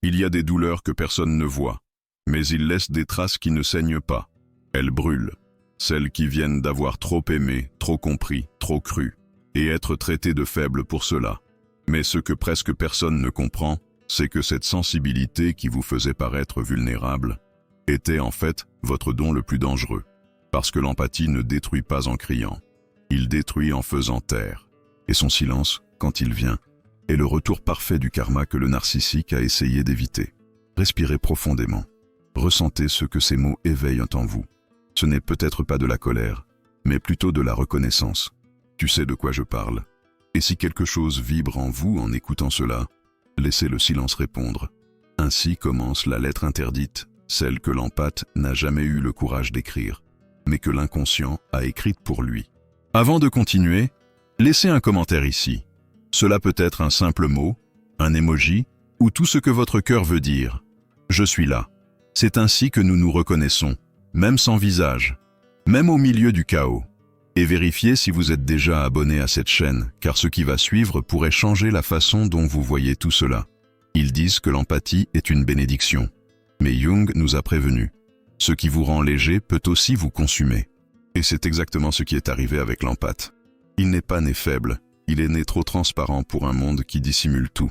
Il y a des douleurs que personne ne voit, mais ils laissent des traces qui ne saignent pas. Elles brûlent, celles qui viennent d'avoir trop aimé, trop compris, trop cru, et être traité de faible pour cela. Mais ce que presque personne ne comprend, c'est que cette sensibilité qui vous faisait paraître vulnérable était en fait votre don le plus dangereux. Parce que l'empathie ne détruit pas en criant, il détruit en faisant taire. Et son silence, quand il vient, est le retour parfait du karma que le narcissique a essayé d'éviter. Respirez profondément. Ressentez ce que ces mots éveillent en vous. Ce n'est peut-être pas de la colère, mais plutôt de la reconnaissance. Tu sais de quoi je parle. Et si quelque chose vibre en vous en écoutant cela, laissez le silence répondre. Ainsi commence la lettre interdite, celle que l'empathe n'a jamais eu le courage d'écrire, mais que l'inconscient a écrite pour lui. Avant de continuer, laissez un commentaire ici. Cela peut être un simple mot, un emoji, ou tout ce que votre cœur veut dire. Je suis là. C'est ainsi que nous nous reconnaissons, même sans visage, même au milieu du chaos. Et vérifiez si vous êtes déjà abonné à cette chaîne, car ce qui va suivre pourrait changer la façon dont vous voyez tout cela. Ils disent que l'empathie est une bénédiction. Mais Jung nous a prévenus. Ce qui vous rend léger peut aussi vous consumer. Et c'est exactement ce qui est arrivé avec l'empathe. Il n'est pas né faible, il est né trop transparent pour un monde qui dissimule tout.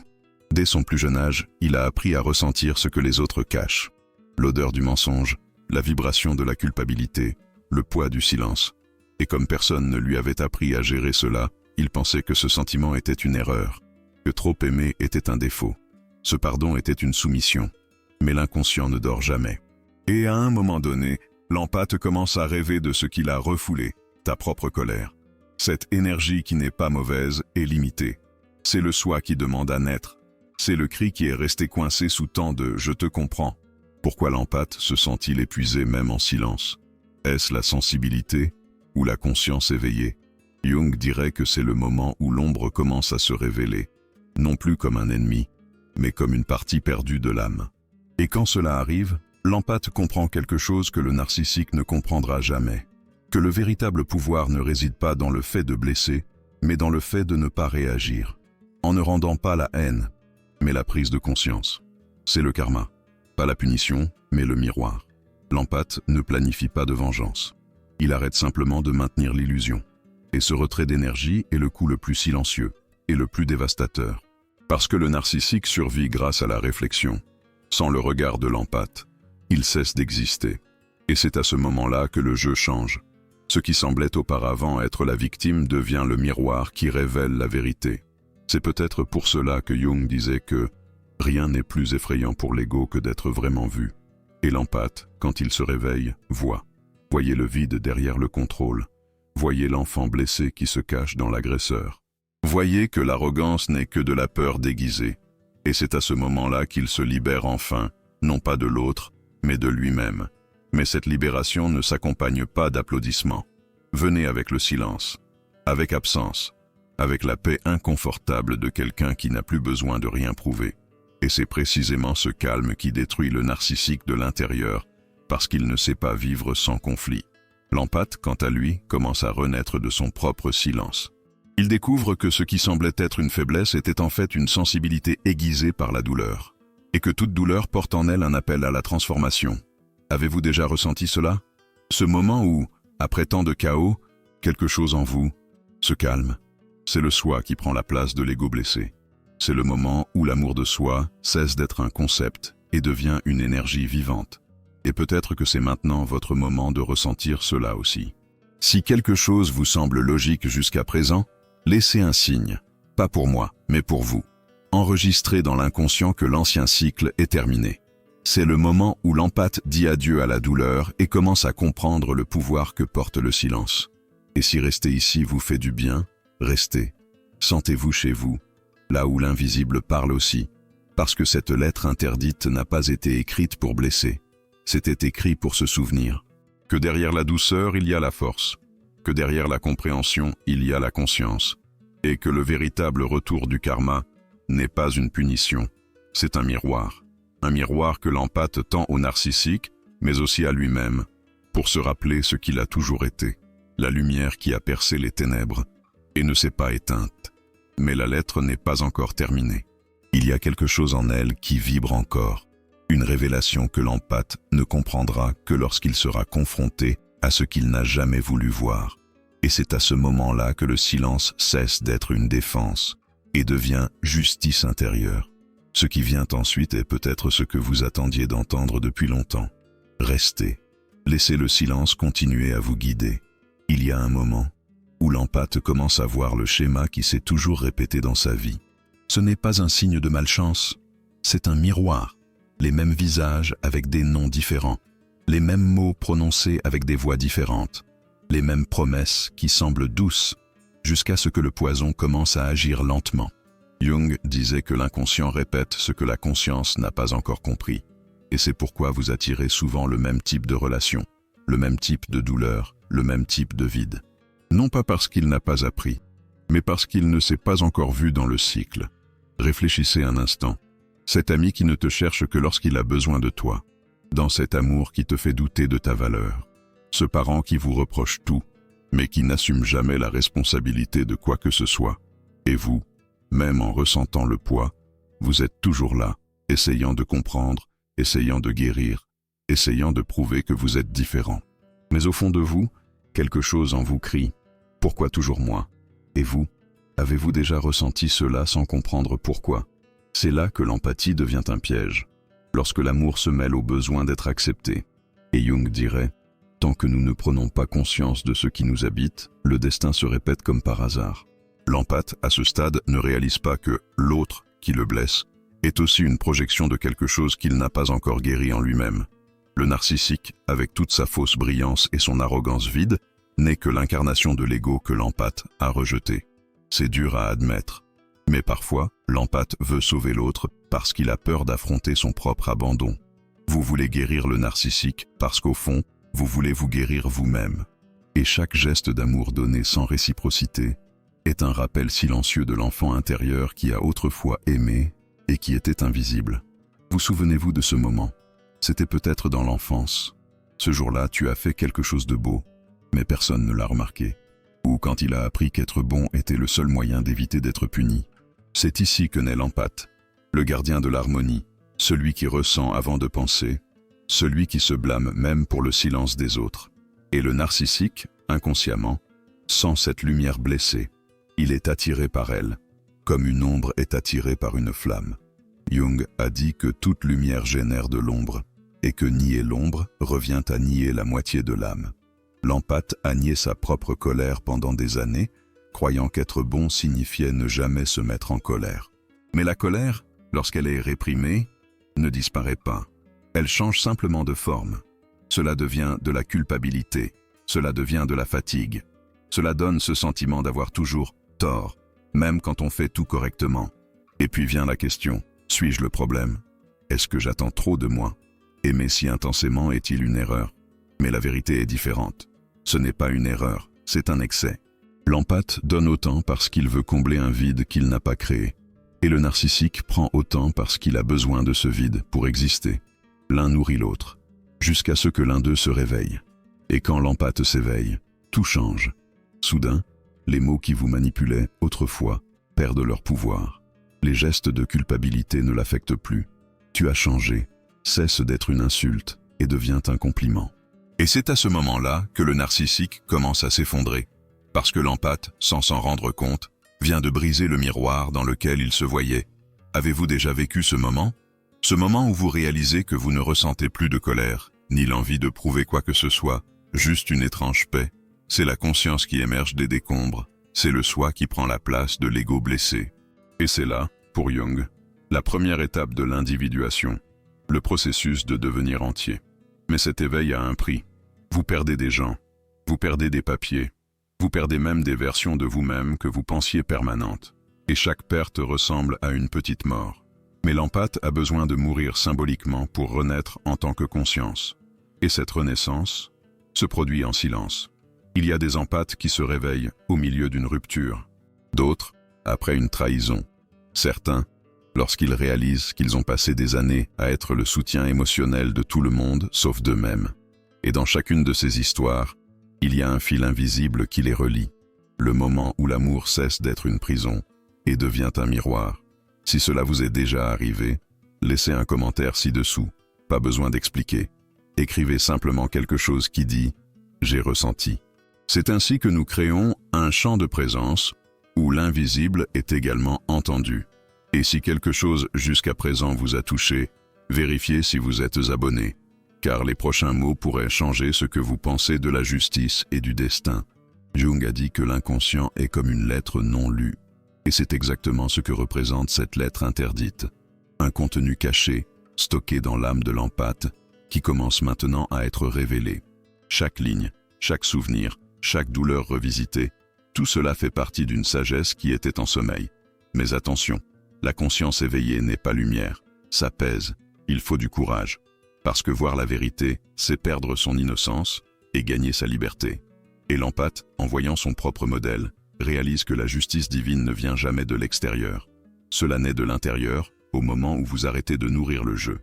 Dès son plus jeune âge, il a appris à ressentir ce que les autres cachent. L'odeur du mensonge, la vibration de la culpabilité, le poids du silence. Et comme personne ne lui avait appris à gérer cela, il pensait que ce sentiment était une erreur, que trop aimer était un défaut. Ce pardon était une soumission. Mais l'inconscient ne dort jamais. Et à un moment donné, l'empathe commence à rêver de ce qu'il a refoulé, ta propre colère. Cette énergie qui n'est pas mauvaise est limitée. C'est le soi qui demande à naître. C'est le cri qui est resté coincé sous tant de « je te comprends ». Pourquoi l'empathe se sent-il épuisé même en silence? Est-ce la sensibilité ou la conscience éveillée? Jung dirait que c'est le moment où l'ombre commence à se révéler, non plus comme un ennemi, mais comme une partie perdue de l'âme. Et quand cela arrive, l'empathe comprend quelque chose que le narcissique ne comprendra jamais. Que le véritable pouvoir ne réside pas dans le fait de blesser, mais dans le fait de ne pas réagir. En ne rendant pas la haine, mais la prise de conscience. C'est le karma. Pas la punition, mais le miroir. L'empathe ne planifie pas de vengeance. Il arrête simplement de maintenir l'illusion. Et ce retrait d'énergie est le coup le plus silencieux et le plus dévastateur. Parce que le narcissique survit grâce à la réflexion. Sans le regard de l'empathe, il cesse d'exister. Et c'est à ce moment-là que le jeu change. Ce qui semblait auparavant être la victime devient le miroir qui révèle la vérité. C'est peut-être pour cela que Jung disait que rien n'est plus effrayant pour l'ego que d'être vraiment vu. Et l'empathe, quand il se réveille, voit. Voyez le vide derrière le contrôle. Voyez l'enfant blessé qui se cache dans l'agresseur. Voyez que l'arrogance n'est que de la peur déguisée. Et c'est à ce moment-là qu'il se libère enfin, non pas de l'autre, mais de lui-même. Mais cette libération ne s'accompagne pas d'applaudissements. Venez avec le silence, avec absence, avec la paix inconfortable de quelqu'un qui n'a plus besoin de rien prouver. Et c'est précisément ce calme qui détruit le narcissique de l'intérieur, parce qu'il ne sait pas vivre sans conflit. L'empathe, quant à lui, commence à renaître de son propre silence. Il découvre que ce qui semblait être une faiblesse était en fait une sensibilité aiguisée par la douleur, et que toute douleur porte en elle un appel à la transformation. Avez-vous déjà ressenti cela? Ce moment où, après tant de chaos, quelque chose en vous se calme. C'est le soi qui prend la place de l'ego blessé. C'est le moment où l'amour de soi cesse d'être un concept et devient une énergie vivante. Et peut-être que c'est maintenant votre moment de ressentir cela aussi. Si quelque chose vous semble logique jusqu'à présent, laissez un signe, pas pour moi, mais pour vous. Enregistrez dans l'inconscient que l'ancien cycle est terminé. C'est le moment où l'empathe dit adieu à la douleur et commence à comprendre le pouvoir que porte le silence. Et si rester ici vous fait du bien, restez. Sentez-vous chez vous, là où l'invisible parle aussi, parce que cette lettre interdite n'a pas été écrite pour blesser. C'était écrit pour se souvenir. Que derrière la douceur, il y a la force. Que derrière la compréhension, il y a la conscience. Et que le véritable retour du karma n'est pas une punition, c'est un miroir. Un miroir que l'empathe tend au narcissique, mais aussi à lui-même, pour se rappeler ce qu'il a toujours été. La lumière qui a percé les ténèbres et ne s'est pas éteinte. Mais la lettre n'est pas encore terminée. Il y a quelque chose en elle qui vibre encore, une révélation que l'empathe ne comprendra que lorsqu'il sera confronté à ce qu'il n'a jamais voulu voir. Et c'est à ce moment-là que le silence cesse d'être une défense et devient justice intérieure. Ce qui vient ensuite est peut-être ce que vous attendiez d'entendre depuis longtemps. Restez. Laissez le silence continuer à vous guider. Il y a un moment où l'empathe commence à voir le schéma qui s'est toujours répété dans sa vie. Ce n'est pas un signe de malchance, c'est un miroir. Les mêmes visages avec des noms différents, les mêmes mots prononcés avec des voix différentes, les mêmes promesses qui semblent douces, jusqu'à ce que le poison commence à agir lentement. Jung disait que l'inconscient répète ce que la conscience n'a pas encore compris. Et c'est pourquoi vous attirez souvent le même type de relation, le même type de douleur, le même type de vide. Non pas parce qu'il n'a pas appris, mais parce qu'il ne s'est pas encore vu dans le cycle. Réfléchissez un instant. Cet ami qui ne te cherche que lorsqu'il a besoin de toi, dans cet amour qui te fait douter de ta valeur. Ce parent qui vous reproche tout, mais qui n'assume jamais la responsabilité de quoi que ce soit. Et vous, même en ressentant le poids, vous êtes toujours là, essayant de comprendre, essayant de guérir, essayant de prouver que vous êtes différent. Mais au fond de vous, quelque chose en vous crie « Pourquoi toujours moi ?» Et vous, avez-vous déjà ressenti cela sans comprendre pourquoi? C'est là que l'empathie devient un piège, lorsque l'amour se mêle au besoin d'être accepté. Et Jung dirait « Tant que nous ne prenons pas conscience de ce qui nous habite, le destin se répète comme par hasard. » L'empathe, à ce stade, ne réalise pas que l'autre, qui le blesse, est aussi une projection de quelque chose qu'il n'a pas encore guéri en lui-même. Le narcissique, avec toute sa fausse brillance et son arrogance vide, n'est que l'incarnation de l'ego que l'empathe a rejeté. C'est dur à admettre. Mais parfois, l'empathe veut sauver l'autre parce qu'il a peur d'affronter son propre abandon. Vous voulez guérir le narcissique parce qu'au fond, vous voulez vous guérir vous-même. Et chaque geste d'amour donné sans réciprocité est un rappel silencieux de l'enfant intérieur qui a autrefois aimé et qui était invisible. Vous souvenez-vous de ce moment? C'était peut-être dans l'enfance. Ce jour-là, tu as fait quelque chose de beau, mais personne ne l'a remarqué. Ou quand il a appris qu'être bon était le seul moyen d'éviter d'être puni. C'est ici que naît l'empathe, le gardien de l'harmonie, celui qui ressent avant de penser, celui qui se blâme même pour le silence des autres. Et le narcissique, inconsciemment, sent cette lumière blessée. Il est attiré par elle, comme une ombre est attirée par une flamme. Jung a dit que toute lumière génère de l'ombre, et que nier l'ombre revient à nier la moitié de l'âme. L'empathe a nié sa propre colère pendant des années, croyant qu'être bon signifiait ne jamais se mettre en colère. Mais la colère, lorsqu'elle est réprimée, ne disparaît pas. Elle change simplement de forme. Cela devient de la culpabilité, cela devient de la fatigue. Cela donne ce sentiment d'avoir toujours tort, même quand on fait tout correctement. Et puis vient la question, suis-je le problème? Est-ce que j'attends trop de moi? Aimer si intensément est-il une erreur? Mais la vérité est différente. Ce n'est pas une erreur, c'est un excès. L'empathe donne autant parce qu'il veut combler un vide qu'il n'a pas créé. Et le narcissique prend autant parce qu'il a besoin de ce vide pour exister. L'un nourrit l'autre, jusqu'à ce que l'un d'eux se réveille. Et quand l'empathe s'éveille, tout change. Soudain, les mots qui vous manipulaient autrefois perdent leur pouvoir. Les gestes de culpabilité ne l'affectent plus. Tu as changé, cesse d'être une insulte et devient un compliment. Et c'est à ce moment-là que le narcissique commence à s'effondrer, parce que l'empathe, sans s'en rendre compte, vient de briser le miroir dans lequel il se voyait. Avez-vous déjà vécu ce moment? Ce moment où vous réalisez que vous ne ressentez plus de colère, ni l'envie de prouver quoi que ce soit, juste une étrange paix. C'est la conscience qui émerge des décombres, c'est le soi qui prend la place de l'ego blessé. Et c'est là, pour Jung, la première étape de l'individuation, le processus de devenir entier. Mais cet éveil a un prix. Vous perdez des gens, vous perdez des papiers, vous perdez même des versions de vous-même que vous pensiez permanentes. Et chaque perte ressemble à une petite mort. Mais l'empathe a besoin de mourir symboliquement pour renaître en tant que conscience. Et cette renaissance se produit en silence. Il y a des empathes qui se réveillent au milieu d'une rupture, d'autres après une trahison. Certains, lorsqu'ils réalisent qu'ils ont passé des années à être le soutien émotionnel de tout le monde sauf d'eux-mêmes. Et dans chacune de ces histoires, il y a un fil invisible qui les relie, le moment où l'amour cesse d'être une prison et devient un miroir. Si cela vous est déjà arrivé, laissez un commentaire ci-dessous, pas besoin d'expliquer. Écrivez simplement quelque chose qui dit « J'ai ressenti ». C'est ainsi que nous créons un champ de présence où l'invisible est également entendu. Et si quelque chose jusqu'à présent vous a touché, vérifiez si vous êtes abonné, car les prochains mots pourraient changer ce que vous pensez de la justice et du destin. Jung a dit que l'inconscient est comme une lettre non lue, et c'est exactement ce que représente cette lettre interdite. Un contenu caché, stocké dans l'âme de l'empathe, qui commence maintenant à être révélé. Chaque ligne, chaque souvenir, chaque douleur revisitée, tout cela fait partie d'une sagesse qui était en sommeil. Mais attention, la conscience éveillée n'est pas lumière, ça pèse, il faut du courage. Parce que voir la vérité, c'est perdre son innocence et gagner sa liberté. Et l'empathe, en voyant son propre modèle, réalise que la justice divine ne vient jamais de l'extérieur. Cela naît de l'intérieur, au moment où vous arrêtez de nourrir le jeu.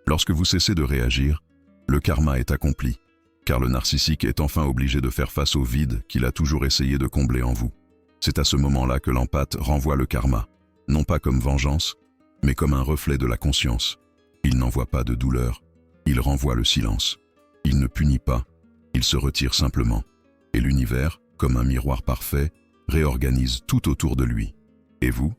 Lorsque vous cessez de réagir, le karma est accompli, car le narcissique est enfin obligé de faire face au vide qu'il a toujours essayé de combler en vous. C'est à ce moment-là que l'empathe renvoie le karma, non pas comme vengeance, mais comme un reflet de la conscience. Il n'envoie pas de douleur, il renvoie le silence. Il ne punit pas, il se retire simplement. Et l'univers, comme un miroir parfait, réorganise tout autour de lui. Et vous,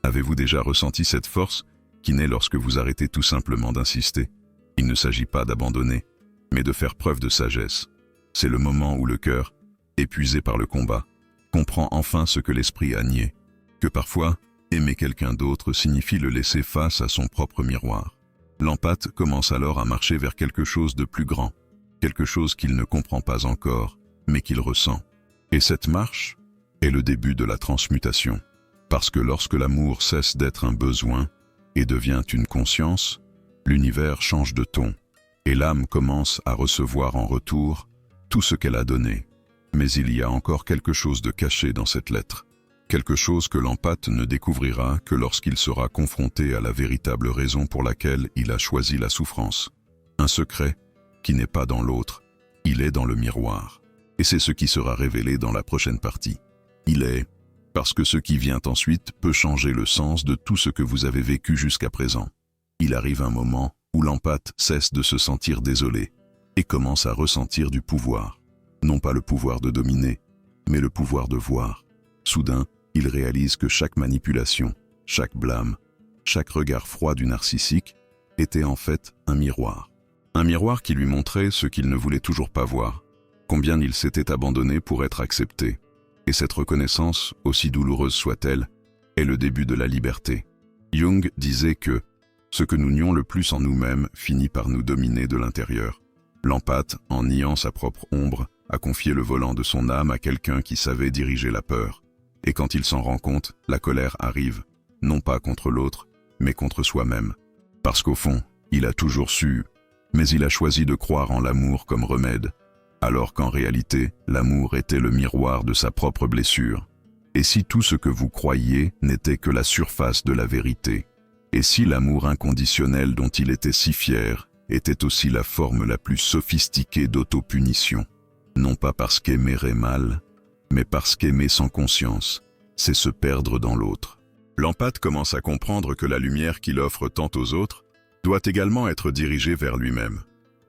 avez-vous déjà ressenti cette force qui naît lorsque vous arrêtez tout simplement d'insister? Il ne s'agit pas d'abandonner, mais de faire preuve de sagesse. C'est le moment où le cœur, épuisé par le combat, comprend enfin ce que l'esprit a nié, que parfois, aimer quelqu'un d'autre signifie le laisser face à son propre miroir. L'empathe commence alors à marcher vers quelque chose de plus grand, quelque chose qu'il ne comprend pas encore, mais qu'il ressent. Et cette marche est le début de la transmutation. Parce que lorsque l'amour cesse d'être un besoin et devient une conscience, l'univers change de ton, et l'âme commence à recevoir en retour tout ce qu'elle a donné. Mais il y a encore quelque chose de caché dans cette lettre, quelque chose que l'empathe ne découvrira que lorsqu'il sera confronté à la véritable raison pour laquelle il a choisi la souffrance. Un secret qui n'est pas dans l'autre, il est dans le miroir. Et c'est ce qui sera révélé dans la prochaine partie. Il est, parce que ce qui vient ensuite peut changer le sens de tout ce que vous avez vécu jusqu'à présent. Il arrive un moment où l'empathe cesse de se sentir désolé et commence à ressentir du pouvoir. Non pas le pouvoir de dominer, mais le pouvoir de voir. Soudain, il réalise que chaque manipulation, chaque blâme, chaque regard froid du narcissique était en fait un miroir. Un miroir qui lui montrait ce qu'il ne voulait toujours pas voir, combien il s'était abandonné pour être accepté. Et cette reconnaissance, aussi douloureuse soit-elle, est le début de la liberté. Jung disait que ce que nous nions le plus en nous-mêmes finit par nous dominer de l'intérieur. L'empathe, en niant sa propre ombre, a confié le volant de son âme à quelqu'un qui savait diriger la peur. Et quand il s'en rend compte, la colère arrive, non pas contre l'autre, mais contre soi-même. Parce qu'au fond, il a toujours su, mais il a choisi de croire en l'amour comme remède, alors qu'en réalité, l'amour était le miroir de sa propre blessure. Et si tout ce que vous croyiez n'était que la surface de la vérité? Et si l'amour inconditionnel dont il était si fier était aussi la forme la plus sophistiquée d'autopunition? Non pas parce qu'aimer est mal, mais parce qu'aimer sans conscience, c'est se perdre dans l'autre. L'empathe commence à comprendre que la lumière qu'il offre tant aux autres doit également être dirigée vers lui-même.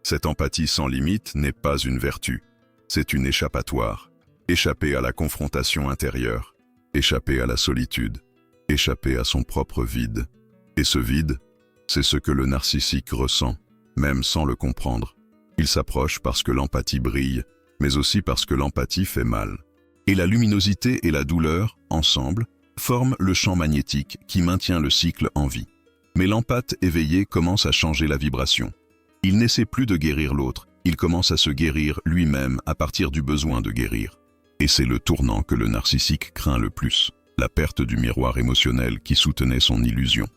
Cette empathie sans limite n'est pas une vertu, c'est une échappatoire. Échapper à la confrontation intérieure, échapper à la solitude, échapper à son propre vide. Et ce vide, c'est ce que le narcissique ressent, même sans le comprendre. Il s'approche parce que l'empathie brille, mais aussi parce que l'empathie fait mal. Et la luminosité et la douleur, ensemble, forment le champ magnétique qui maintient le cycle en vie. Mais l'empathe éveillé commence à changer la vibration. Il n'essaie plus de guérir l'autre, il commence à se guérir lui-même à partir du besoin de guérir. Et c'est le tournant que le narcissique craint le plus, la perte du miroir émotionnel qui soutenait son illusion.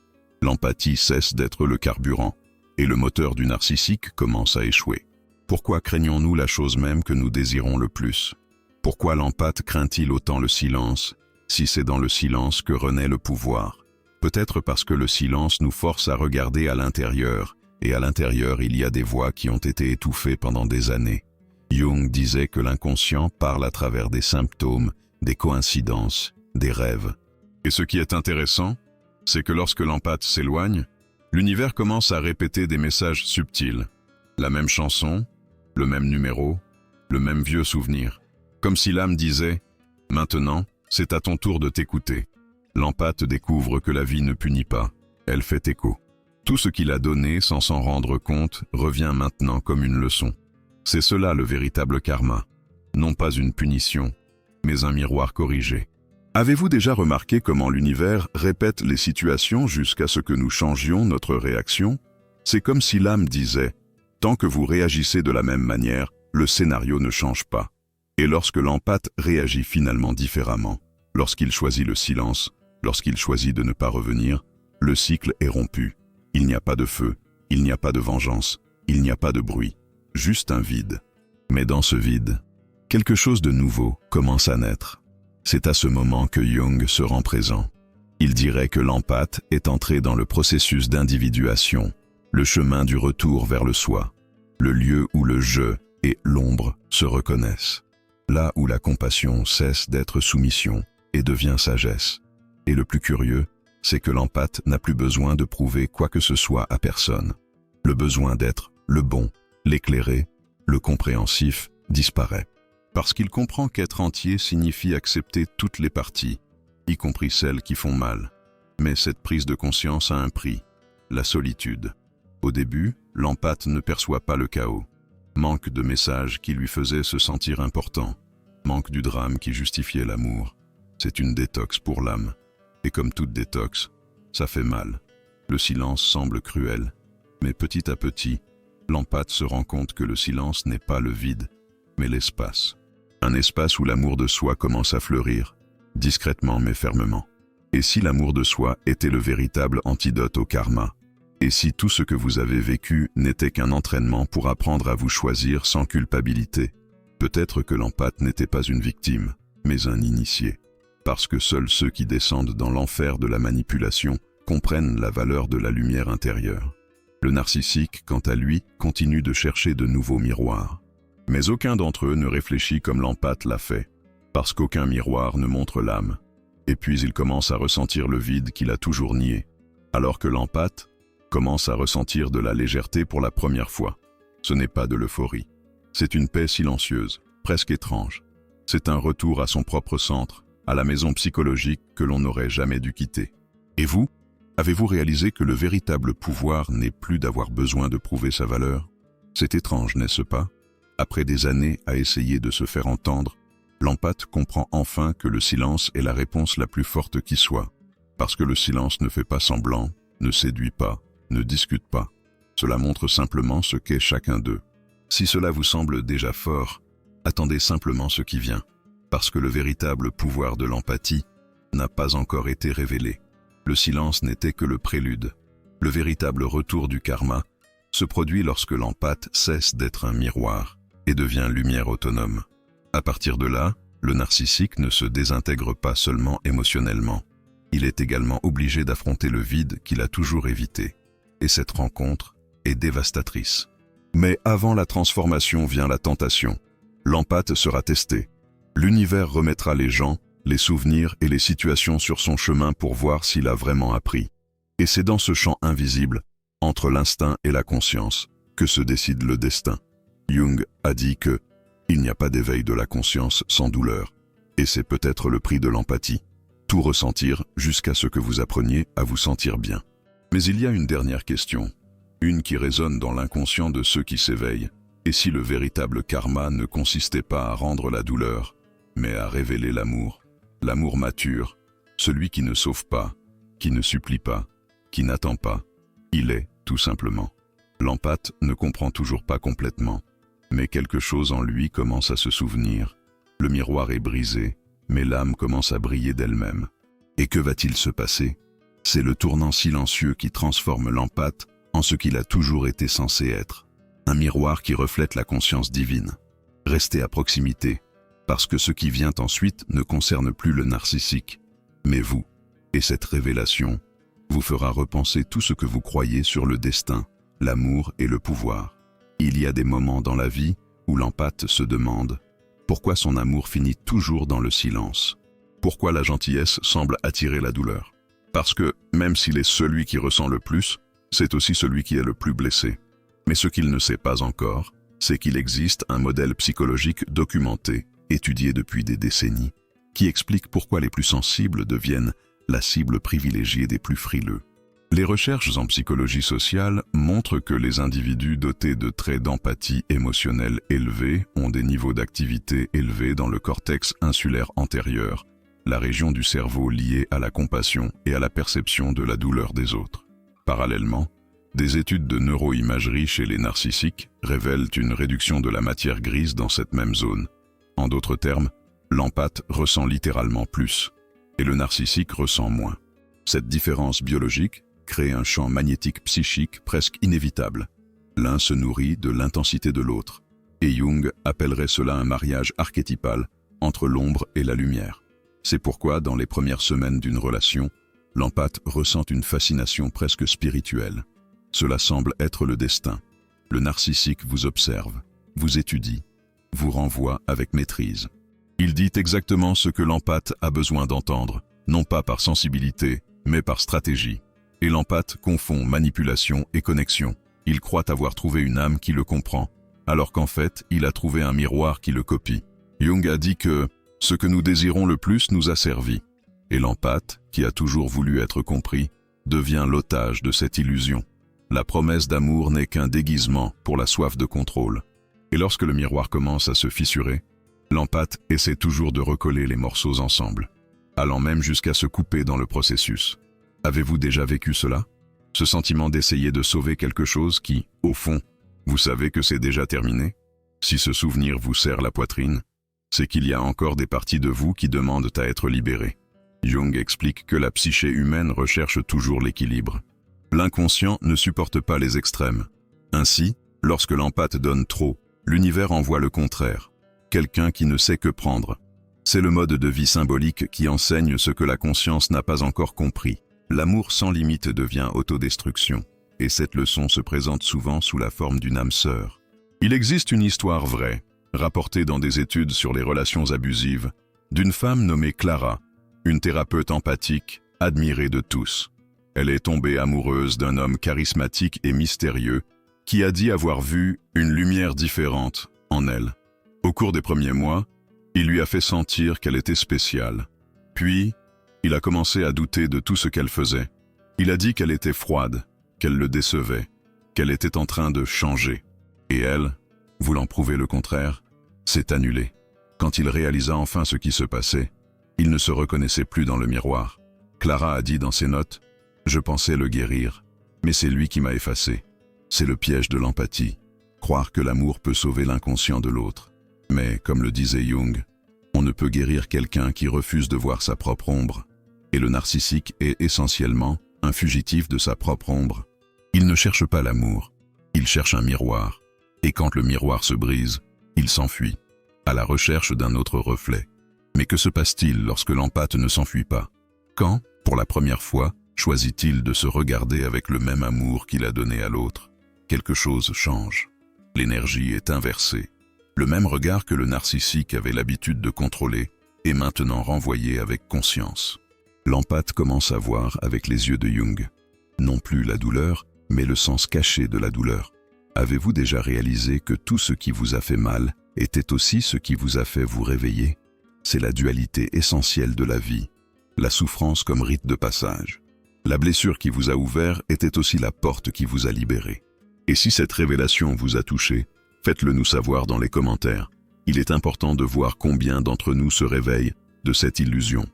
L'empathie cesse d'être le carburant, et le moteur du narcissique commence à échouer. Pourquoi craignons-nous la chose même que nous désirons le plus? Pourquoi l'empathe craint-il autant le silence, si c'est dans le silence que renaît le pouvoir? Peut-être parce que le silence nous force à regarder à l'intérieur, et à l'intérieur il y a des voix qui ont été étouffées pendant des années. Jung disait que l'inconscient parle à travers des symptômes, des coïncidences, des rêves. Et ce qui est intéressant, c'est que lorsque l'empathe s'éloigne, l'univers commence à répéter des messages subtils. La même chanson, le même numéro, le même vieux souvenir. Comme si l'âme disait « Maintenant, c'est à ton tour de t'écouter ». L'empathe découvre que la vie ne punit pas, elle fait écho. Tout ce qu'il a donné sans s'en rendre compte revient maintenant comme une leçon. C'est cela le véritable karma. Non pas une punition, mais un miroir corrigé. Avez-vous déjà remarqué comment l'univers répète les situations jusqu'à ce que nous changions notre réaction? C'est comme si l'âme disait « Tant que vous réagissez de la même manière, le scénario ne change pas. » Et lorsque l'empathe réagit finalement différemment, lorsqu'il choisit le silence, lorsqu'il choisit de ne pas revenir, le cycle est rompu. Il n'y a pas de feu, il n'y a pas de vengeance, il n'y a pas de bruit, juste un vide. Mais dans ce vide, quelque chose de nouveau commence à naître. C'est à ce moment que Jung se rend présent. Il dirait que l'empathe est entré dans le processus d'individuation, le chemin du retour vers le soi, le lieu où le je et l'ombre se reconnaissent, là où la compassion cesse d'être soumission et devient sagesse. Et le plus curieux, c'est que l'empathe n'a plus besoin de prouver quoi que ce soit à personne. Le besoin d'être le bon, l'éclairé, le compréhensif disparaît. Parce qu'il comprend qu'être entier signifie accepter toutes les parties, y compris celles qui font mal. Mais cette prise de conscience a un prix, la solitude. Au début, l'empathe ne perçoit pas le chaos. Manque de messages qui lui faisaient se sentir important. Manque du drame qui justifiait l'amour. C'est une détox pour l'âme. Et comme toute détox, ça fait mal. Le silence semble cruel. Mais petit à petit, l'empathe se rend compte que le silence n'est pas le vide, mais l'espace. Un espace où l'amour de soi commence à fleurir, discrètement mais fermement. Et si l'amour de soi était le véritable antidote au karma? Et si tout ce que vous avez vécu n'était qu'un entraînement pour apprendre à vous choisir sans culpabilité? Peut-être que l'empathe n'était pas une victime, mais un initié. Parce que seuls ceux qui descendent dans l'enfer de la manipulation comprennent la valeur de la lumière intérieure. Le narcissique, quant à lui, continue de chercher de nouveaux miroirs. Mais aucun d'entre eux ne réfléchit comme l'empathe l'a fait, parce qu'aucun miroir ne montre l'âme. Et puis il commence à ressentir le vide qu'il a toujours nié, alors que l'empathe commence à ressentir de la légèreté pour la première fois. Ce n'est pas de l'euphorie. C'est une paix silencieuse, presque étrange. C'est un retour à son propre centre, à la maison psychologique que l'on n'aurait jamais dû quitter. Et vous, avez-vous réalisé que le véritable pouvoir n'est plus d'avoir besoin de prouver sa valeur? C'est étrange, n'est-ce pas? Après des années à essayer de se faire entendre, l'empathe comprend enfin que le silence est la réponse la plus forte qui soit. Parce que le silence ne fait pas semblant, ne séduit pas, ne discute pas. Cela montre simplement ce qu'est chacun d'eux. Si cela vous semble déjà fort, attendez simplement ce qui vient. Parce que le véritable pouvoir de l'empathie n'a pas encore été révélé. Le silence n'était que le prélude. Le véritable retour du karma se produit lorsque l'empathe cesse d'être un miroir et devient lumière autonome. À partir de là, le narcissique ne se désintègre pas seulement émotionnellement. Il est également obligé d'affronter le vide qu'il a toujours évité. Et cette rencontre est dévastatrice. Mais avant la transformation vient la tentation. L'empathe sera testé. L'univers remettra les gens, les souvenirs et les situations sur son chemin pour voir s'il a vraiment appris. Et c'est dans ce champ invisible, entre l'instinct et la conscience, que se décide le destin. Jung a dit que « il n'y a pas d'éveil de la conscience sans douleur ». Et c'est peut-être le prix de l'empathie. Tout ressentir jusqu'à ce que vous appreniez à vous sentir bien. Mais il y a une dernière question, une qui résonne dans l'inconscient de ceux qui s'éveillent. Et si le véritable karma ne consistait pas à rendre la douleur, mais à révéler l'amour mature, celui qui ne sauve pas, qui ne supplie pas, qui n'attend pas, il est, tout simplement. L'empathe ne comprend toujours pas complètement, mais quelque chose en lui commence à se souvenir. Le miroir est brisé, mais l'âme commence à briller d'elle-même. Et que va-t-il se passer? C'est le tournant silencieux qui transforme l'empathe en ce qu'il a toujours été censé être. Un miroir qui reflète la conscience divine. Restez à proximité, parce que ce qui vient ensuite ne concerne plus le narcissique, mais vous. Et cette révélation vous fera repenser tout ce que vous croyez sur le destin, l'amour et le pouvoir. Il y a des moments dans la vie où l'empathe se demande pourquoi son amour finit toujours dans le silence, pourquoi la gentillesse semble attirer la douleur. Parce que, même s'il est celui qui ressent le plus, c'est aussi celui qui est le plus blessé. Mais ce qu'il ne sait pas encore, c'est qu'il existe un modèle psychologique documenté, étudié depuis des décennies, qui explique pourquoi les plus sensibles deviennent la cible privilégiée des plus frileux. Les recherches en psychologie sociale montrent que les individus dotés de traits d'empathie émotionnelle élevés ont des niveaux d'activité élevés dans le cortex insulaire antérieur, la région du cerveau liée à la compassion et à la perception de la douleur des autres. Parallèlement, des études de neuroimagerie chez les narcissiques révèlent une réduction de la matière grise dans cette même zone. En d'autres termes, l'empathe ressent littéralement plus, et le narcissique ressent moins. Cette différence biologique crée un champ magnétique psychique presque inévitable. L'un se nourrit de l'intensité de l'autre, et Jung appellerait cela un mariage archétypal entre l'ombre et la lumière. C'est pourquoi, dans les premières semaines d'une relation, l'empathe ressent une fascination presque spirituelle. Cela semble être le destin. Le narcissique vous observe, vous étudie, vous renvoie avec maîtrise. Il dit exactement ce que l'empathe a besoin d'entendre, non pas par sensibilité, mais par stratégie. Et l'empathe confond manipulation et connexion. Il croit avoir trouvé une âme qui le comprend, alors qu'en fait, il a trouvé un miroir qui le copie. Jung a dit que ce que nous désirons le plus nous a servi. Et l'empathe, qui a toujours voulu être compris, devient l'otage de cette illusion. La promesse d'amour n'est qu'un déguisement pour la soif de contrôle. Et lorsque le miroir commence à se fissurer, l'empathe essaie toujours de recoller les morceaux ensemble, allant même jusqu'à se couper dans le processus. Avez-vous déjà vécu cela? Ce sentiment d'essayer de sauver quelque chose qui, au fond, vous savez que c'est déjà terminé? Si ce souvenir vous serre la poitrine, c'est qu'il y a encore des parties de vous qui demandent à être libérées. Jung explique que la psyché humaine recherche toujours l'équilibre. L'inconscient ne supporte pas les extrêmes. Ainsi, lorsque l'empathe donne trop, l'univers envoie le contraire, quelqu'un qui ne sait que prendre. C'est le mode de vie symbolique qui enseigne ce que la conscience n'a pas encore compris. L'amour sans limite devient autodestruction, et cette leçon se présente souvent sous la forme d'une âme sœur. Il existe une histoire vraie, rapportée dans des études sur les relations abusives, d'une femme nommée Clara, une thérapeute empathique, admirée de tous. Elle est tombée amoureuse d'un homme charismatique et mystérieux qui a dit avoir vu une lumière différente en elle. Au cours des premiers mois, il lui a fait sentir qu'elle était spéciale. Puis, il a commencé à douter de tout ce qu'elle faisait. Il a dit qu'elle était froide, qu'elle le décevait, qu'elle était en train de changer. Et elle, voulant prouver le contraire, s'est annulée. Quand il réalisa enfin ce qui se passait, il ne se reconnaissait plus dans le miroir. Clara a dit dans ses notes « Je pensais le guérir, mais c'est lui qui m'a effacé. » C'est le piège de l'empathie, croire que l'amour peut sauver l'inconscient de l'autre. Mais, comme le disait Jung, on ne peut guérir quelqu'un qui refuse de voir sa propre ombre. Et le narcissique est essentiellement un fugitif de sa propre ombre. Il ne cherche pas l'amour, il cherche un miroir. Et quand le miroir se brise, il s'enfuit, à la recherche d'un autre reflet. Mais que se passe-t-il lorsque l'empathe ne s'enfuit pas? Quand, pour la première fois, choisit-il de se regarder avec le même amour qu'il a donné à l'autre? Quelque chose change. L'énergie est inversée. Le même regard que le narcissique avait l'habitude de contrôler est maintenant renvoyé avec conscience. L'empathe commence à voir avec les yeux de Jung. Non plus la douleur, mais le sens caché de la douleur. Avez-vous déjà réalisé que tout ce qui vous a fait mal était aussi ce qui vous a fait vous réveiller? C'est la dualité essentielle de la vie, la souffrance comme rite de passage. La blessure qui vous a ouvert était aussi la porte qui vous a libéré. Et si cette révélation vous a touché, faites-le nous savoir dans les commentaires. Il est important de voir combien d'entre nous se réveillent de cette illusion.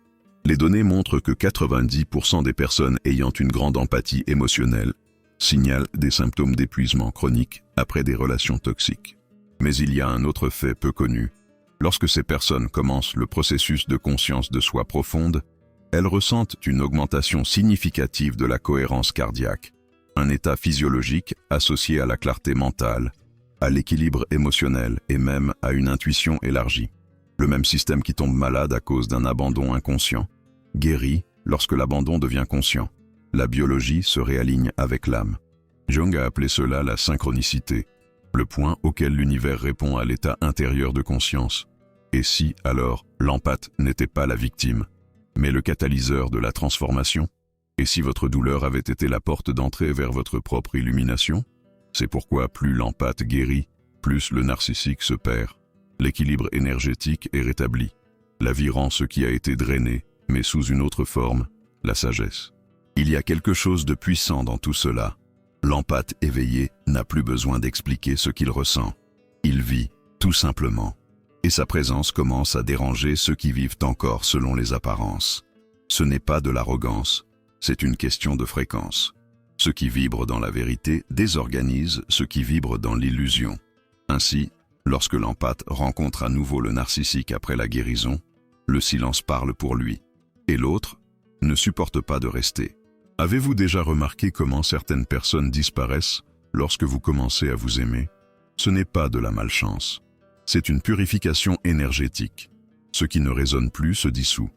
Les données montrent que 90% des personnes ayant une grande empathie émotionnelle signalent des symptômes d'épuisement chronique après des relations toxiques. Mais il y a un autre fait peu connu. Lorsque ces personnes commencent le processus de conscience de soi profonde, elles ressentent une augmentation significative de la cohérence cardiaque, un état physiologique associé à la clarté mentale, à l'équilibre émotionnel et même à une intuition élargie. Le même système qui tombe malade à cause d'un abandon inconscient guérit lorsque l'abandon devient conscient. La biologie se réaligne avec l'âme. Jung a appelé cela la synchronicité, le point auquel l'univers répond à l'état intérieur de conscience. Et si, alors, l'empathe n'était pas la victime, mais le catalyseur de la transformation? Et si votre douleur avait été la porte d'entrée vers votre propre illumination? C'est pourquoi plus l'empathe guérit, plus le narcissique se perd. L'équilibre énergétique est rétabli. La vie rend ce qui a été drainé, mais sous une autre forme, la sagesse. Il y a quelque chose de puissant dans tout cela. L'empathe éveillé n'a plus besoin d'expliquer ce qu'il ressent. Il vit, tout simplement. Et sa présence commence à déranger ceux qui vivent encore selon les apparences. Ce n'est pas de l'arrogance, c'est une question de fréquence. Ce qui vibre dans la vérité désorganise ce qui vibre dans l'illusion. Ainsi, lorsque l'empathe rencontre à nouveau le narcissique après la guérison, le silence parle pour lui, et l'autre ne supporte pas de rester. Avez-vous déjà remarqué comment certaines personnes disparaissent lorsque vous commencez à vous aimer? Ce n'est pas de la malchance, c'est une purification énergétique. Ce qui ne résonne plus se dissout,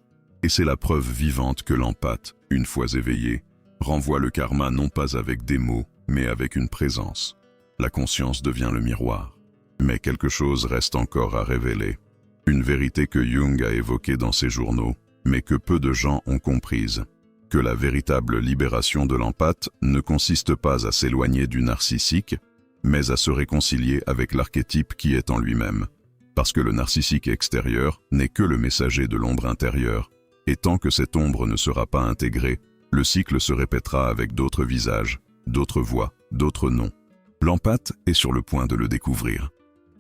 et c'est la preuve vivante que l'empathe, une fois éveillé, renvoie le karma non pas avec des mots, mais avec une présence. La conscience devient le miroir. Mais quelque chose reste encore à révéler. Une vérité que Jung a évoquée dans ses journaux, mais que peu de gens ont comprise. Que la véritable libération de l'empathe ne consiste pas à s'éloigner du narcissique, mais à se réconcilier avec l'archétype qui est en lui-même. Parce que le narcissique extérieur n'est que le messager de l'ombre intérieure, et tant que cette ombre ne sera pas intégrée, le cycle se répétera avec d'autres visages, d'autres voix, d'autres noms. L'empathe est sur le point de le découvrir.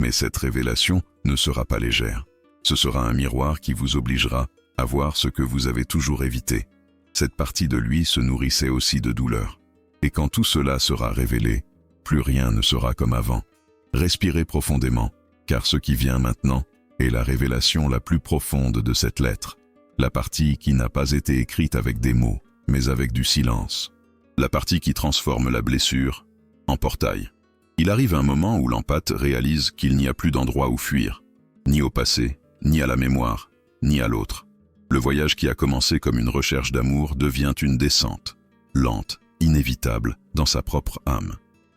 Mais cette révélation ne sera pas légère. Ce sera un miroir qui vous obligera à voir ce que vous avez toujours évité. Cette partie de lui se nourrissait aussi de douleur. Et quand tout cela sera révélé, plus rien ne sera comme avant. Respirez profondément, car ce qui vient maintenant est la révélation la plus profonde de cette lettre. La partie qui n'a pas été écrite avec des mots, mais avec du silence. La partie qui transforme la blessure en portail. Il arrive un moment où l'empathe réalise qu'il n'y a plus d'endroit où fuir, ni au passé, ni à la mémoire, ni à l'autre. Le voyage qui a commencé comme une recherche d'amour devient une descente, lente, inévitable, dans sa propre âme.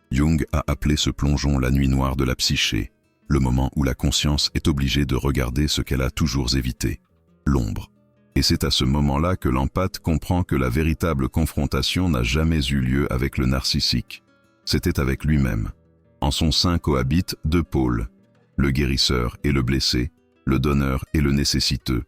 Jung a appelé ce plongeon la nuit noire de la psyché, le moment où la conscience est obligée de regarder ce qu'elle a toujours évité, l'ombre. Et c'est à ce moment-là que l'empathe comprend que la véritable confrontation n'a jamais eu lieu avec le narcissique. C'était avec lui-même. En son sein cohabitent deux pôles, le guérisseur et le blessé, le donneur et le nécessiteux,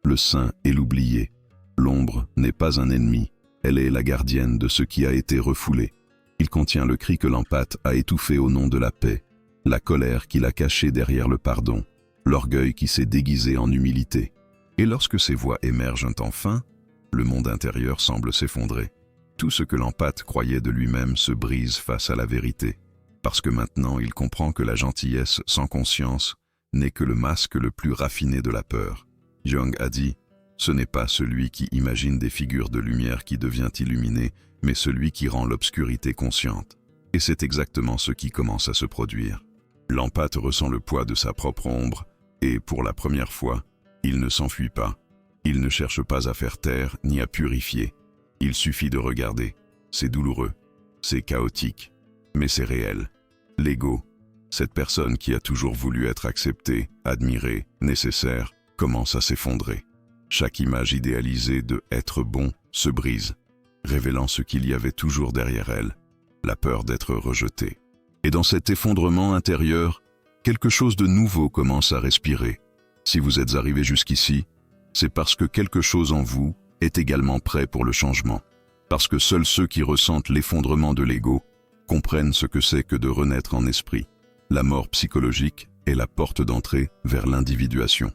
le saint et l'oublié. L'ombre n'est pas un ennemi, elle est la gardienne de ce qui a été refoulé. Il contient le cri que l'empathe a étouffé au nom de la paix, la colère qu'il a cachée derrière le pardon, l'orgueil qui s'est déguisé en humilité. Et lorsque ces voix émergent enfin, le monde intérieur semble s'effondrer. Tout ce que l'empathe croyait de lui-même se brise face à la vérité, parce que maintenant il comprend que la gentillesse sans conscience n'est que le masque le plus raffiné de la peur. Jung a dit, ce n'est pas celui qui imagine des figures de lumière qui devient illuminé, mais celui qui rend l'obscurité consciente. Et c'est exactement ce qui commence à se produire. L'empathe ressent le poids de sa propre ombre, et pour la première fois, il ne s'enfuit pas. Il ne cherche pas à faire taire ni à purifier. Il suffit de regarder. C'est douloureux, c'est chaotique, mais c'est réel. L'ego, cette personne qui a toujours voulu être acceptée, admirée, nécessaire, commence à s'effondrer. Chaque image idéalisée de « être bon » se brise, révélant ce qu'il y avait toujours derrière elle, la peur d'être rejetée. Et dans cet effondrement intérieur, quelque chose de nouveau commence à respirer. Si vous êtes arrivé jusqu'ici, c'est parce que quelque chose en vous est également prêt pour le changement. Parce que seuls ceux qui ressentent l'effondrement de l'ego comprennent ce que c'est que de renaître en esprit. La mort psychologique est la porte d'entrée vers l'individuation.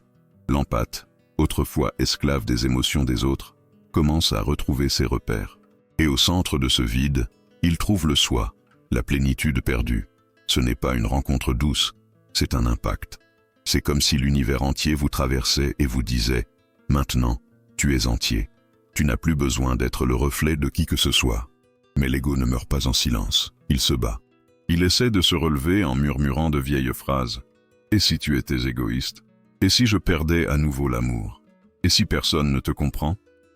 L'empathe, autrefois esclave des émotions des autres, commence à retrouver ses repères. Et au centre de ce vide, il trouve le soi, la plénitude perdue. Ce n'est pas une rencontre douce, c'est un impact. C'est comme si l'univers entier vous traversait et vous disait « Maintenant, tu es entier. Tu n'as plus besoin d'être le reflet de qui que ce soit. » Mais l'ego ne meurt pas en silence, il se bat. Il essaie de se relever en murmurant de vieilles phrases. « Et si tu étais égoïste? Et si je perdais à nouveau l'amour? Et si personne ne te comprend ?»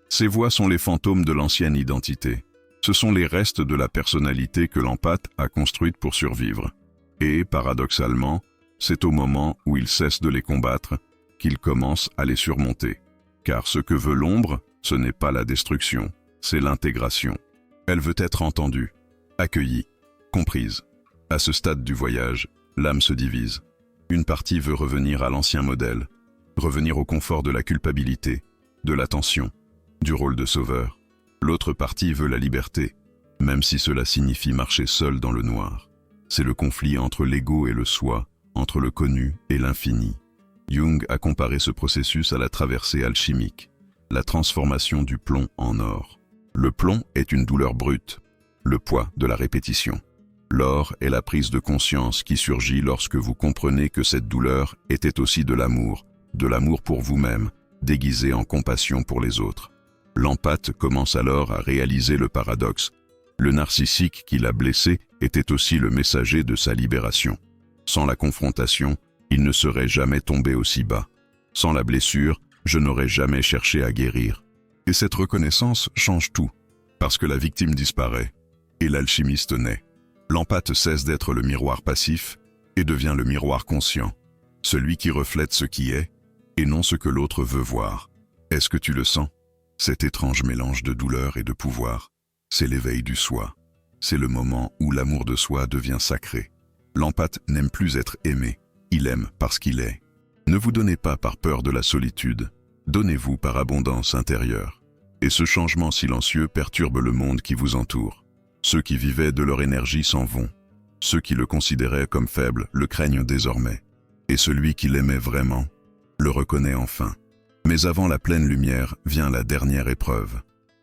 Ces voix sont les fantômes de l'ancienne identité. Ce sont les restes de la personnalité que l'empathe a construite pour survivre. Et, paradoxalement, c'est au moment où il cesse de les combattre qu'il commence à les surmonter. Car ce que veut l'ombre, ce n'est pas la destruction, c'est l'intégration. Elle veut être entendue, accueillie, comprise. À ce stade du voyage, l'âme se divise. Une partie veut revenir à l'ancien modèle, revenir au confort de la culpabilité, de l'attention, du rôle de sauveur. L'autre partie veut la liberté, même si cela signifie marcher seul dans le noir. C'est le conflit entre l'ego et le soi, entre le connu et l'infini. Jung a comparé ce processus à la traversée alchimique, la transformation du plomb en or. Le plomb est une douleur brute, le poids de la répétition. L'or est la prise de conscience qui surgit lorsque vous comprenez que cette douleur était aussi de l'amour pour vous-même, déguisé en compassion pour les autres. L'empathe commence alors à réaliser le paradoxe. Le narcissique qui l'a blessé était aussi le messager de sa libération. Sans la confrontation, il ne serait jamais tombé aussi bas. Sans la blessure, je n'aurais jamais cherché à guérir. Et cette reconnaissance change tout, parce que la victime disparaît, et l'alchimiste naît. L'empathe cesse d'être le miroir passif et devient le miroir conscient, celui qui reflète ce qui est, et non ce que l'autre veut voir. Est-ce que tu le sens? Cet étrange mélange de douleur et de pouvoir, c'est l'éveil du soi. C'est le moment où l'amour de soi devient sacré. L'empathe n'aime plus être aimé, il aime parce qu'il est. Ne vous donnez pas par peur de la solitude, donnez-vous par abondance intérieure. Et ce changement silencieux perturbe le monde qui vous entoure. Ceux qui vivaient de leur énergie s'en vont. Ceux qui le considéraient comme faible le craignent désormais. Et celui qui l'aimait vraiment le reconnaît enfin. Mais avant la pleine lumière vient la dernière épreuve.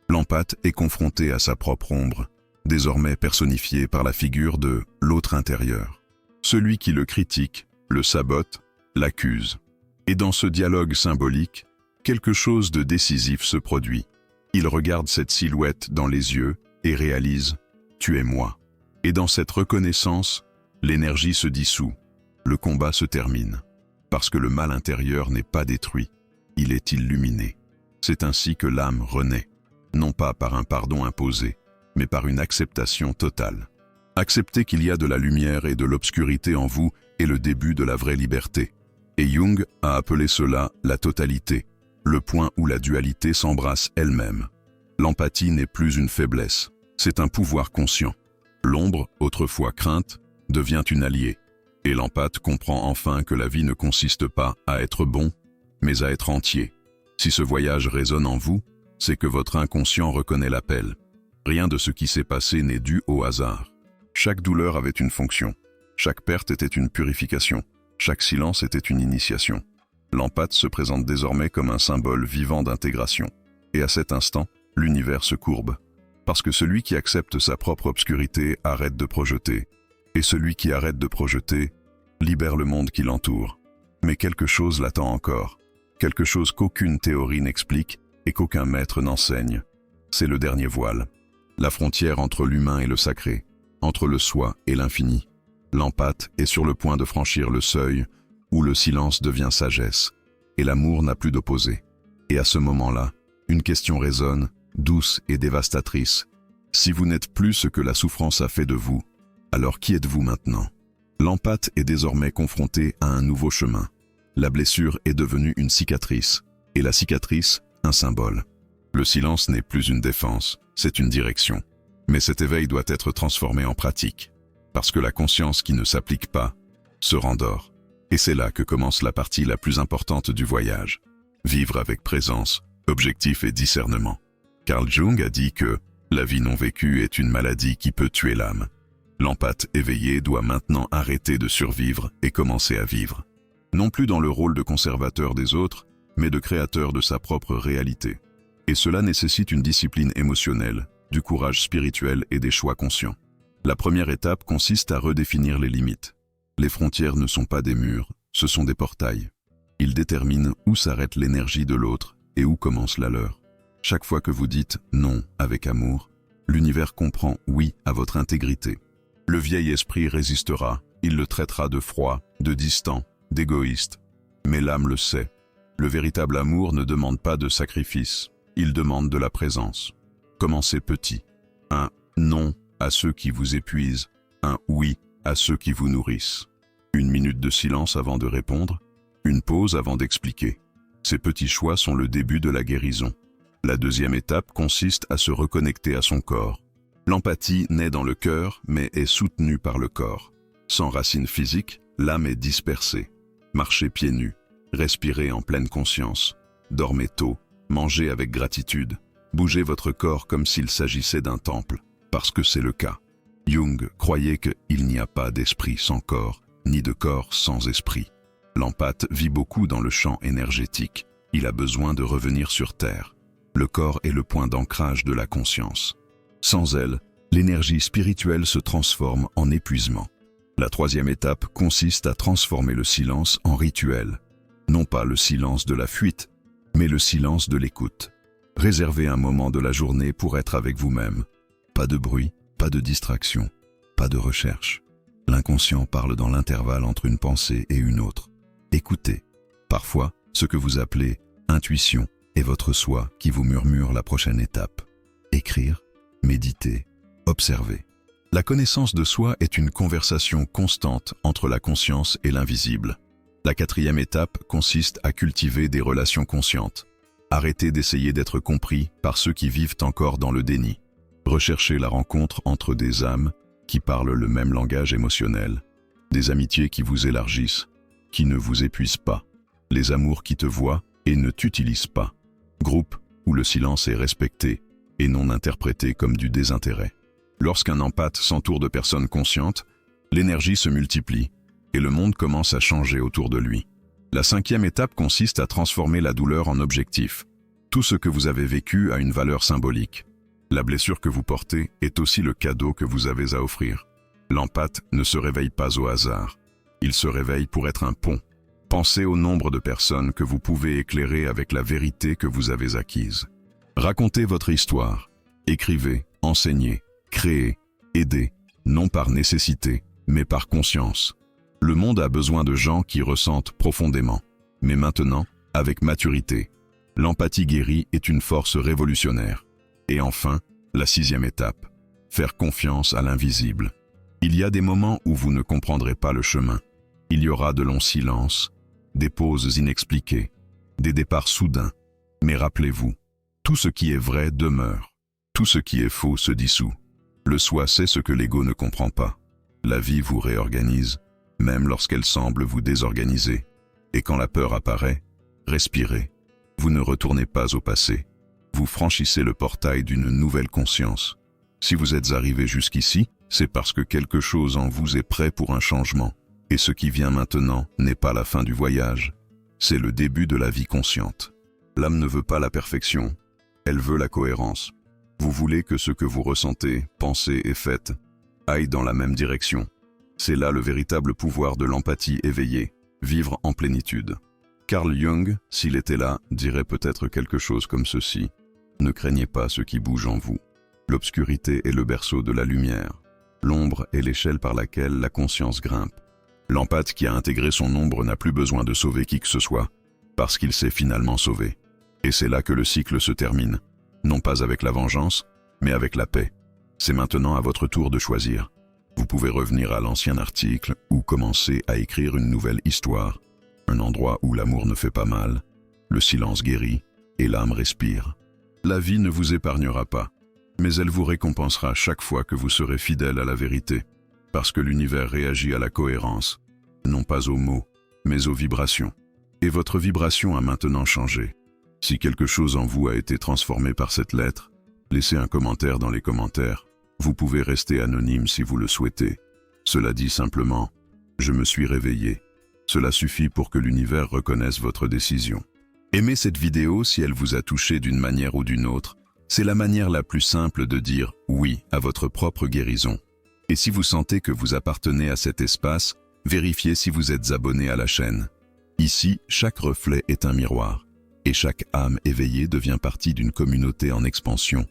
L'empathe est confronté à sa propre ombre, désormais personnifiée par la figure de l'autre intérieur. Celui qui le critique, le sabote, l'accuse. Et dans ce dialogue symbolique, quelque chose de décisif se produit. Il regarde cette silhouette dans les yeux et réalise « Tu es moi ». Et dans cette reconnaissance, l'énergie se dissout, le combat se termine. Parce que le mal intérieur n'est pas détruit, il est illuminé. C'est ainsi que l'âme renaît, non pas par un pardon imposé, mais par une acceptation totale. Accepter qu'il y a de la lumière et de l'obscurité en vous est le début de la vraie liberté. Et Jung a appelé cela la totalité, le point où la dualité s'embrasse elle-même. L'empathie n'est plus une faiblesse, c'est un pouvoir conscient. L'ombre, autrefois crainte, devient une alliée. Et l'empathe comprend enfin que la vie ne consiste pas à être bon, mais à être entier. Si ce voyage résonne en vous, c'est que votre inconscient reconnaît l'appel. Rien de ce qui s'est passé n'est dû au hasard. Chaque douleur avait une fonction. Chaque perte était une purification. Chaque silence était une initiation. L'empathe se présente désormais comme un symbole vivant d'intégration. Et à cet instant, l'univers se courbe. Parce que celui qui accepte sa propre obscurité arrête de projeter. Et celui qui arrête de projeter libère le monde qui l'entoure. Mais quelque chose l'attend encore. Quelque chose qu'aucune théorie n'explique et qu'aucun maître n'enseigne. C'est le dernier voile. La frontière entre l'humain et le sacré, entre le soi et l'infini. L'empathe est sur le point de franchir le seuil où le silence devient sagesse et l'amour n'a plus d'opposé. Et à ce moment-là, une question résonne, douce et dévastatrice. Si vous n'êtes plus ce que la souffrance a fait de vous, alors qui êtes-vous maintenant? L'empathe est désormais confronté à un nouveau chemin. La blessure est devenue une cicatrice, et la cicatrice, un symbole. Le silence n'est plus une défense, c'est une direction. Mais cet éveil doit être transformé en pratique, parce que la conscience qui ne s'applique pas se rendort. Et c'est là que commence la partie la plus importante du voyage. Vivre avec présence, objectif et discernement. Carl Jung a dit que la vie non vécue est une maladie qui peut tuer l'âme. L'empathe éveillé doit maintenant arrêter de survivre et commencer à vivre. Non plus dans le rôle de conservateur des autres, mais de créateur de sa propre réalité. Et cela nécessite une discipline émotionnelle, du courage spirituel et des choix conscients. La première étape consiste à redéfinir les limites. Les frontières ne sont pas des murs, ce sont des portails. Ils déterminent où s'arrête l'énergie de l'autre et où commence la leur. Chaque fois que vous dites « non » avec amour, l'univers comprend « oui » à votre intégrité. Le vieil esprit résistera, il le traitera de froid, de distant, d'égoïste. Mais l'âme le sait. Le véritable amour ne demande pas de sacrifice, il demande de la présence. Commencez petit. Un « non » à ceux qui vous épuisent, un « oui » à ceux qui vous nourrissent. Une minute de silence avant de répondre, une pause avant d'expliquer. Ces petits choix sont le début de la guérison. La deuxième étape consiste à se reconnecter à son corps. L'empathie naît dans le cœur, mais est soutenue par le corps. Sans racine physique, l'âme est dispersée. Marchez pieds nus, respirez en pleine conscience, dormez tôt, mangez avec gratitude, bougez votre corps comme s'il s'agissait d'un temple, parce que c'est le cas. Jung croyait qu'il n'y a pas d'esprit sans corps, ni de corps sans esprit. L'empathe vit beaucoup dans le champ énergétique. Il a besoin de revenir sur Terre. Le corps est le point d'ancrage de la conscience. Sans elle, l'énergie spirituelle se transforme en épuisement. La troisième étape consiste à transformer le silence en rituel. Non pas le silence de la fuite, mais le silence de l'écoute. Réservez un moment de la journée pour être avec vous-même. Pas de bruit, pas de distraction, pas de recherche. L'inconscient parle dans l'intervalle entre une pensée et une autre. Écoutez. Parfois, ce que vous appelez intuition est votre soi qui vous murmure la prochaine étape. Écrire, méditer, observer. La connaissance de soi est une conversation constante entre la conscience et l'invisible. La quatrième étape consiste à cultiver des relations conscientes. Arrêtez d'essayer d'être compris par ceux qui vivent encore dans le déni. Recherchez la rencontre entre des âmes qui parlent le même langage émotionnel, des amitiés qui vous élargissent, qui ne vous épuisent pas, les amours qui te voient et ne t'utilisent pas. Groupe où le silence est respecté et non interprété comme du désintérêt. Lorsqu'un empathe s'entoure de personnes conscientes, l'énergie se multiplie et le monde commence à changer autour de lui. La cinquième étape consiste à transformer la douleur en objectif. Tout ce que vous avez vécu a une valeur symbolique. La blessure que vous portez est aussi le cadeau que vous avez à offrir. L'empathe ne se réveille pas au hasard. Il se réveille pour être un pont. Pensez au nombre de personnes que vous pouvez éclairer avec la vérité que vous avez acquise. Racontez votre histoire. Écrivez, enseignez, créez, aidez, non par nécessité, mais par conscience. Le monde a besoin de gens qui ressentent profondément. Mais maintenant, avec maturité. L'empathie guérie est une force révolutionnaire. Et enfin, la sixième étape. Faire confiance à l'invisible. Il y a des moments où vous ne comprendrez pas le chemin. Il y aura de longs silences, des pauses inexpliquées, des départs soudains. Mais rappelez-vous, tout ce qui est vrai demeure. Tout ce qui est faux se dissout. Le soi sait ce que l'ego ne comprend pas. La vie vous réorganise, même lorsqu'elle semble vous désorganiser. Et quand la peur apparaît, respirez. Vous ne retournez pas au passé. Vous franchissez le portail d'une nouvelle conscience. Si vous êtes arrivé jusqu'ici, c'est parce que quelque chose en vous est prêt pour un changement. Et ce qui vient maintenant n'est pas la fin du voyage, c'est le début de la vie consciente. L'âme ne veut pas la perfection, elle veut la cohérence. Vous voulez que ce que vous ressentez, pensez et faites aille dans la même direction. C'est là le véritable pouvoir de l'empathie éveillée, vivre en plénitude. Carl Jung, s'il était là, dirait peut-être quelque chose comme ceci. Ne craignez pas ce qui bouge en vous. L'obscurité est le berceau de la lumière. L'ombre est l'échelle par laquelle la conscience grimpe. L'empathe qui a intégré son ombre n'a plus besoin de sauver qui que ce soit, parce qu'il s'est finalement sauvé. Et c'est là que le cycle se termine, non pas avec la vengeance, mais avec la paix. C'est maintenant à votre tour de choisir. Vous pouvez revenir à l'ancien article ou commencer à écrire une nouvelle histoire, un endroit où l'amour ne fait pas mal, le silence guérit et l'âme respire. La vie ne vous épargnera pas, mais elle vous récompensera chaque fois que vous serez fidèle à la vérité. Parce que l'univers réagit à la cohérence, non pas aux mots, mais aux vibrations. Et votre vibration a maintenant changé. Si quelque chose en vous a été transformé par cette lettre, laissez un commentaire dans les commentaires. Vous pouvez rester anonyme si vous le souhaitez. Cela dit simplement « Je me suis réveillé ». Cela suffit pour que l'univers reconnaisse votre décision. Aimez cette vidéo si elle vous a touché d'une manière ou d'une autre. C'est la manière la plus simple de dire « oui » à votre propre guérison. Et si vous sentez que vous appartenez à cet espace, vérifiez si vous êtes abonné à la chaîne. Ici, chaque reflet est un miroir, et chaque âme éveillée devient partie d'une communauté en expansion,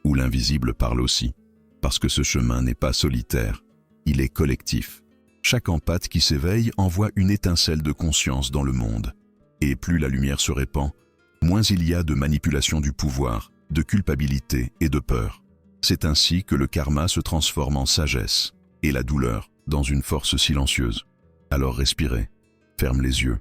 où l'invisible parle aussi. Parce que ce chemin n'est pas solitaire, il est collectif. Chaque empathe qui s'éveille envoie une étincelle de conscience dans le monde. Et plus la lumière se répand, moins il y a de manipulation du pouvoir, de culpabilité et de peur. C'est ainsi que le karma se transforme en sagesse et la douleur dans une force silencieuse. Alors respirez, fermez les yeux,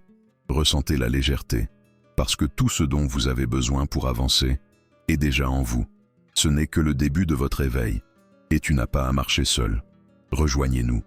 ressentez la légèreté, parce que tout ce dont vous avez besoin pour avancer, est déjà en vous. Ce n'est que le début de votre éveil. Et tu n'as pas à marcher seul. Rejoignez-nous.